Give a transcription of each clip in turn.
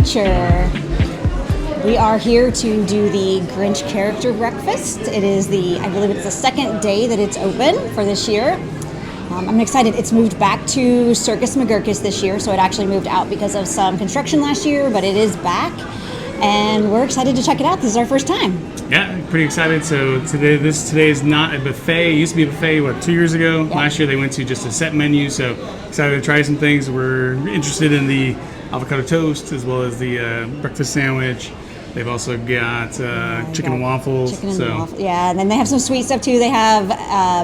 feature. We are here to do the Grinch character breakfast. It is I believe it's the second day that it's open for this year. I'm excited. It's moved back to Circus McGurkus this year, so it actually moved out because of some construction last year, but it is back, and we're excited to check it out. This is our first time. Yeah, pretty excited. So today is not a buffet. It used to be a buffet, 2 years ago? Yep. Last year they went to just a set menu, so excited to try some things. We're interested in the avocado toast as well as the breakfast sandwich. They've also got chicken and waffles. Yeah, and then they have some sweet stuff too. They have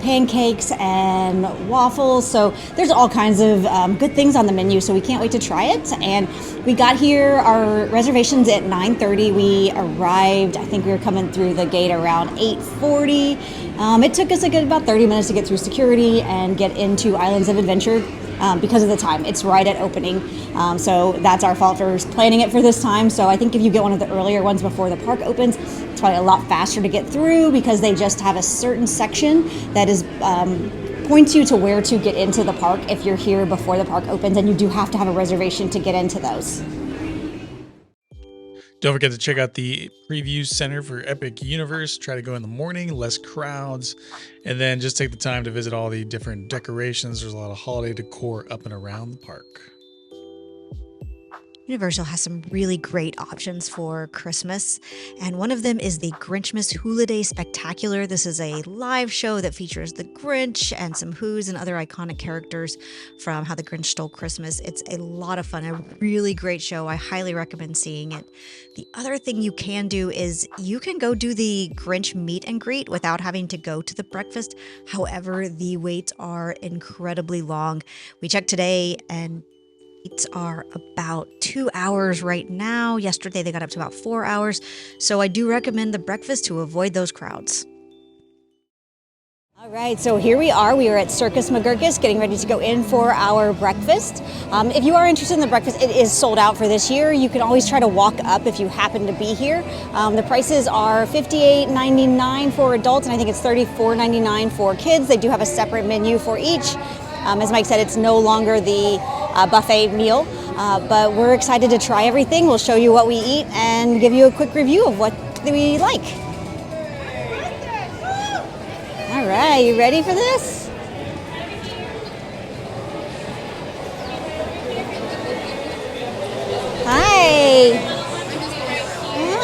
pancakes and waffles. So there's all kinds of good things on the menu. So we can't wait to try it. And we got here, our reservations at 9:30. We arrived, I think we were coming through the gate around 8:40. It took us about 30 minutes to get through security and get into Islands of Adventure. Because of the time. It's right at opening. So that's our fault for planning it for this time. So I think if you get one of the earlier ones before the park opens, it's probably a lot faster to get through because they just have a certain section that is points you to where to get into the park if you're here before the park opens, and you do have to have a reservation to get into those. Don't forget to check out the preview center for Epic Universe. Try to go in the morning, less crowds, and then just take the time to visit all the different decorations. There's a lot of holiday decor up and around the park. Universal has some really great options for Christmas, and one of them is the Grinchmas Holiday Spectacular. This is a live show that features the Grinch and some Who's and other iconic characters from How the Grinch Stole Christmas. It's a lot of fun, a really great show. I highly recommend seeing it. The other thing you can do is you can go do the Grinch meet and greet without having to go to the breakfast. However, the waits are incredibly long. We checked today and waits are about 2 hours right now. Yesterday they got up to about 4 hours. So I do recommend the breakfast to avoid those crowds. All right, so here we are. We are at Circus McGurkus getting ready to go in for our breakfast. If you are interested in the breakfast, it is sold out for this year. You can always try to walk up if you happen to be here. The prices are $58.99 for adults, and I think it's $34.99 for kids. They do have a separate menu for each. As Mike said, it's no longer the buffet meal, but we're excited to try everything. We'll show you what we eat and give you a quick review of what we like. All right, you ready for this? Hi.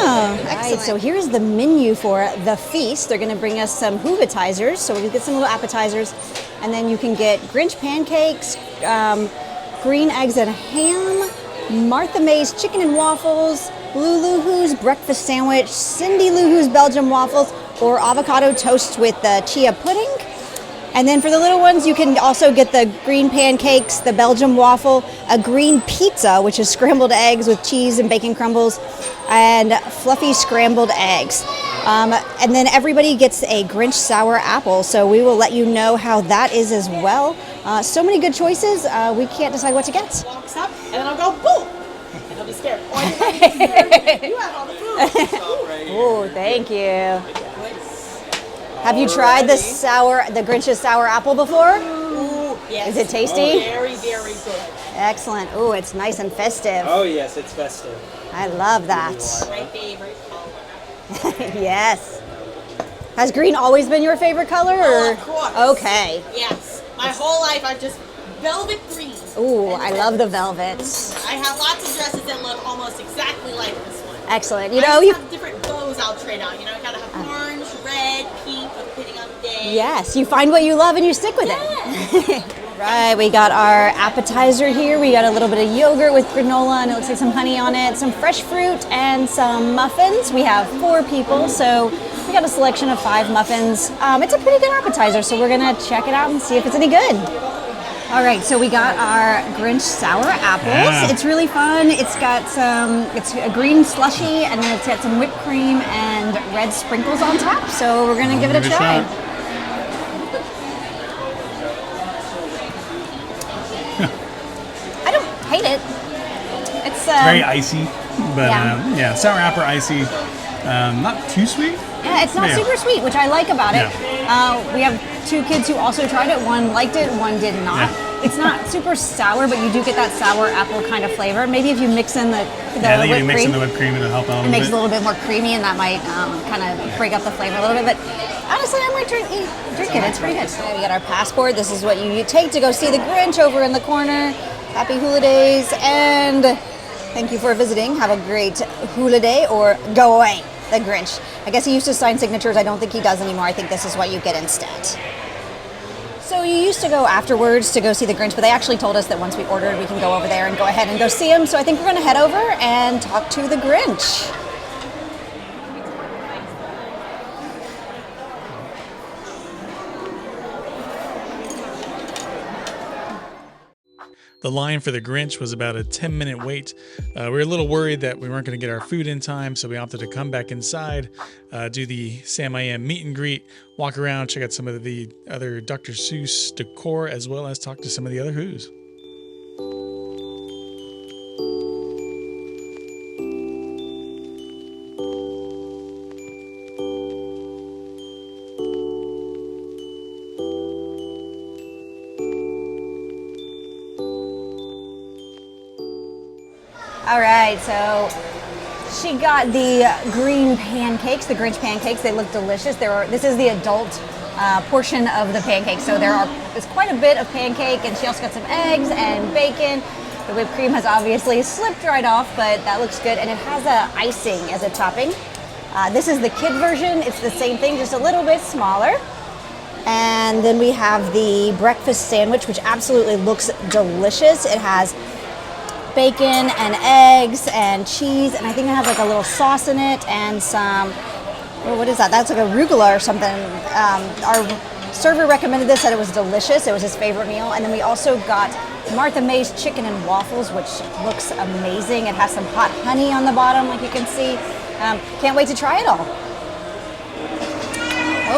Oh, all right, so here's the menu for the feast. They're going to bring us some Whoville-inspired, so we'll get some little appetizers, and then you can get Grinch pancakes, green eggs and ham, Martha May's chicken and waffles, Lulu Who's breakfast sandwich, Cindy Lou Who's Belgian waffles, or avocado toast with the chia pudding. And then for the little ones, you can also get the green pancakes, the Belgian waffle, a green pizza, which is scrambled eggs with cheese and bacon crumbles, and fluffy scrambled eggs. And then everybody gets a Grinch sour apple, so we will let you know how that is as well. So many good choices, we can't decide what to get. Walks up, and then I'll go, boom! And I'll be scared. You have all the food. Oh, thank you. Have you tried the Grinch's sour apple before? Ooh, yes. Is it tasty? Very, very good. Excellent. Ooh, it's nice and festive. Oh yes, it's festive. I love that. My favorite color. Yes. Has green always been your favorite color? Or? Of course. Okay. Yes. My whole life I've just velvet green. Ooh, I love the velvets. I have lots of dresses that look almost exactly like this one. Excellent. I have different bows I'll trade out. You know, I gotta have orange, red, pink, depending on the day. Yes, you find what you love and you stick with it. Right, we got our appetizer here. We got a little bit of yogurt with granola, and it looks like some honey on it, some fresh fruit, and some muffins. We have 4 people, so we got a selection of 5 muffins. It's a pretty good appetizer, so we're gonna check it out and see if it's any good. All right, so we got our Grinch sour apples. Yeah. It's really fun. It's got it's a green slushy, and then it's got some whipped cream and red sprinkles on top. So we're gonna give it a try. I don't hate it. It's very icy, but yeah, sour apple icy. Not too sweet. Yeah, it's not super sweet, which I like about it. We have 2 kids who also tried it. One liked it, one did not. It's not super sour, but you do get that sour apple kind of flavor. Maybe if you mix in the Yeah, I think if whipped you mix in cream, the whipped cream, it'll help out it makes bit. it a little bit more creamy, and that might kind of break up the flavor a little bit. But honestly, I might drink it. It's pretty good. So we got our passport. This is what you take to go see the Grinch over in the corner. Happy holidays, and thank you for visiting. Have a great holiday, or go away, the Grinch. I guess he used to sign signatures. I don't think he does anymore. I think this is what you get instead. So you used to go afterwards to go see the Grinch, but they actually told us that once we ordered, we can go over there and go ahead and go see him. So I think we're going to head over and talk to the Grinch. The line for the Grinch was about a 10-minute wait. We were a little worried that we weren't going to get our food in time, so we opted to come back inside, do the Sam I Am meet and greet, walk around, check out some of the other Dr. Seuss decor, as well as talk to some of the other Who's. All right, so she got the green pancakes, the Grinch pancakes. They look delicious. This is the adult portion of the pancakes, so there's quite a bit of pancake, and she also got some eggs and bacon. The whipped cream has obviously slipped right off, but that looks good, and it has icing as a topping. This is the kid version. It's the same thing, just a little bit smaller. And then we have the breakfast sandwich, which absolutely looks delicious. It has bacon and eggs and cheese, and I think it has like a little sauce in it and some, what is that? That's like arugula or something. Our server recommended this, said it was delicious. It was his favorite meal. And then we also got Martha May's chicken and waffles, which looks amazing. It has some hot honey on the bottom, like you can see. Can't wait to try it all.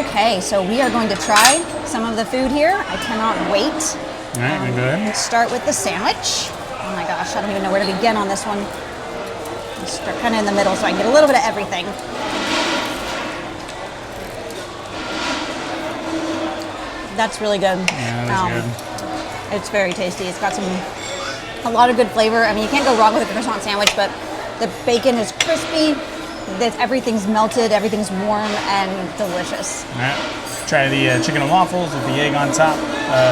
Okay, so we are going to try some of the food here. I cannot wait. All right, go ahead. Let's start with the sandwich. Oh my gosh, I don't even know where to begin on this one. Let's start kind of in the middle so I can get a little bit of everything. That's really good. Yeah, that's good. It's very tasty. It's got a lot of good flavor. I mean, you can't go wrong with a croissant sandwich, but the bacon is crispy. Everything's melted, everything's warm and delicious. All right, try the chicken and waffles with the egg on top.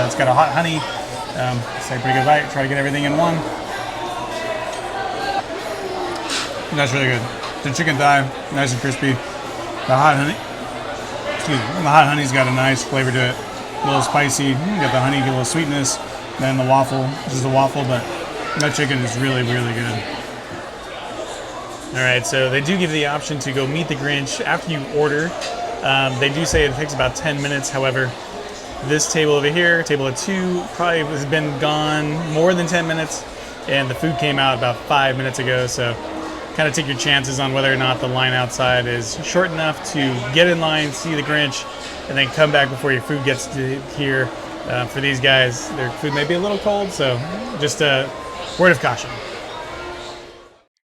It's got a hot honey. It's a pretty good bite. Try to get everything in one. That's really good. The chicken thigh, nice and crispy. The hot honey's got a nice flavor to it. A little spicy. You got the honey, get a little sweetness. Then the waffle, this is a waffle, but that chicken is really, really good. All right, so they do give you the option to go meet the Grinch after you order. They do say it takes about 10 minutes. However, this table over here, table of 2, probably has been gone more than 10 minutes, and the food came out about 5 minutes ago, so kind of take your chances on whether or not the line outside is short enough to get in line, see the Grinch, and then come back before your food gets to here. For these guys, their food may be a little cold, so just a word of caution.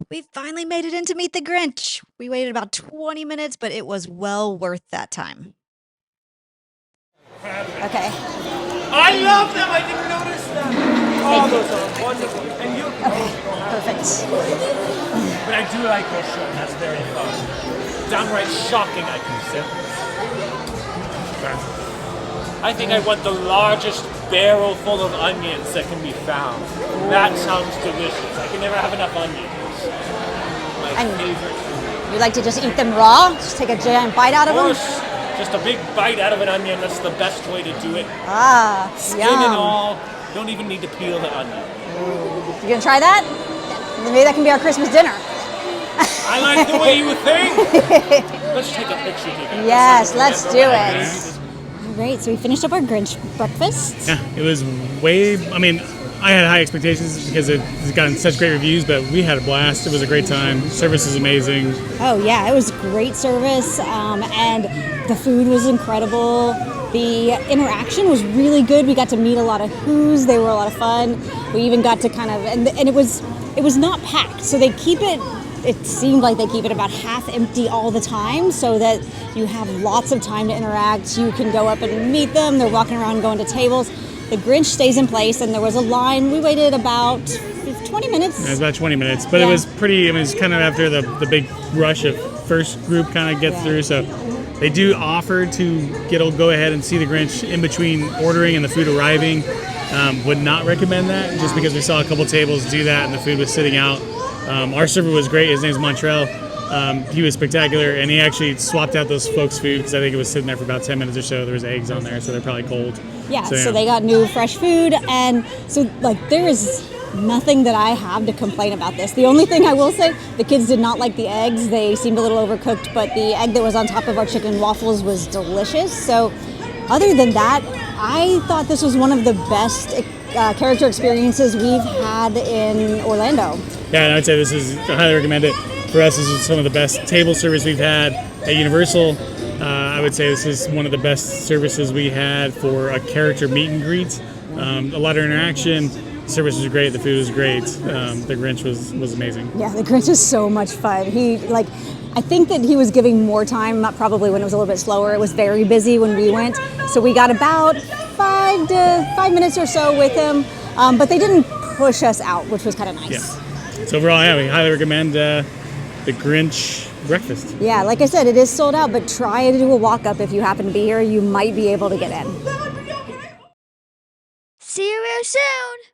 We finally made it in to meet the Grinch. We waited about 20 minutes, but it was well worth that time. Okay. I love them. I didn't notice them. Oh, those are wonderful. And you. Perfect. But I do like your shirt. That's very fun. Downright shocking, I consider. I think I want the largest barrel full of onions that can be found. That sounds delicious. I can never have enough onions. My favorite food. You like to just eat them raw? Just take a giant bite out of them? Of course. Just a big bite out of an onion. That's the best way to do it. Ah, Skin yum. and all. Don't even need to peel the onion. You gonna try that? Maybe that can be our Christmas dinner. I like the way you think. Let's take a picture together. Yes, let's do it. Great, so we finished up our Grinch breakfast. Yeah, it was I had high expectations because it's gotten such great reviews, but we had a blast. It was a great time. Service is amazing. Oh yeah, it was great service, and the food was incredible. The interaction was really good. We got to meet a lot of Who's. They were a lot of fun. We even got to kind of, and it was not packed, so they keep it. It seemed like they keep it about half empty all the time, so that you have lots of time to interact. You can go up and meet them. They're walking around, going to tables. The Grinch stays in place, and there was a line. We waited about 20 minutes. It was about 20 minutes, but Yeah. it was pretty. I mean, it's kind of after the big rush of first group kind of gets through. So they do offer to go ahead and see the Grinch in between ordering and the food arriving. Would not recommend that, just because we saw a couple tables do that and the food was sitting out. Our server was great. His name's Montreal. He was spectacular, and he actually swapped out those folks' food because I think it was sitting there for about 10 minutes or so. There was eggs on there, so they're probably cold. Yeah, so they got new, fresh food, and so there is nothing that I have to complain about this. The only thing I will say, the kids did not like the eggs. They seemed a little overcooked, but the egg that was on top of our chicken waffles was delicious. So other than that, I thought this was one of the best character experiences we've had in Orlando. Yeah, and I would say I highly recommend it. For us, this is some of the best table service we've had at Universal. I would say this is one of the best services we had for a character meet and greet. A lot of interaction. The service was great. The food was great. The Grinch was amazing. Yeah, the Grinch is so much fun. I think that he was giving more time, probably when it was a little bit slower. It was very busy when we went. So we got about 5 minutes or so with him, but they didn't push us out, which was kind of nice. Yeah. So overall, yeah, we highly recommend the Grinch breakfast. Yeah, like I said, it is sold out, but try to do a walk-up if you happen to be here. You might be able to get in. See you real soon.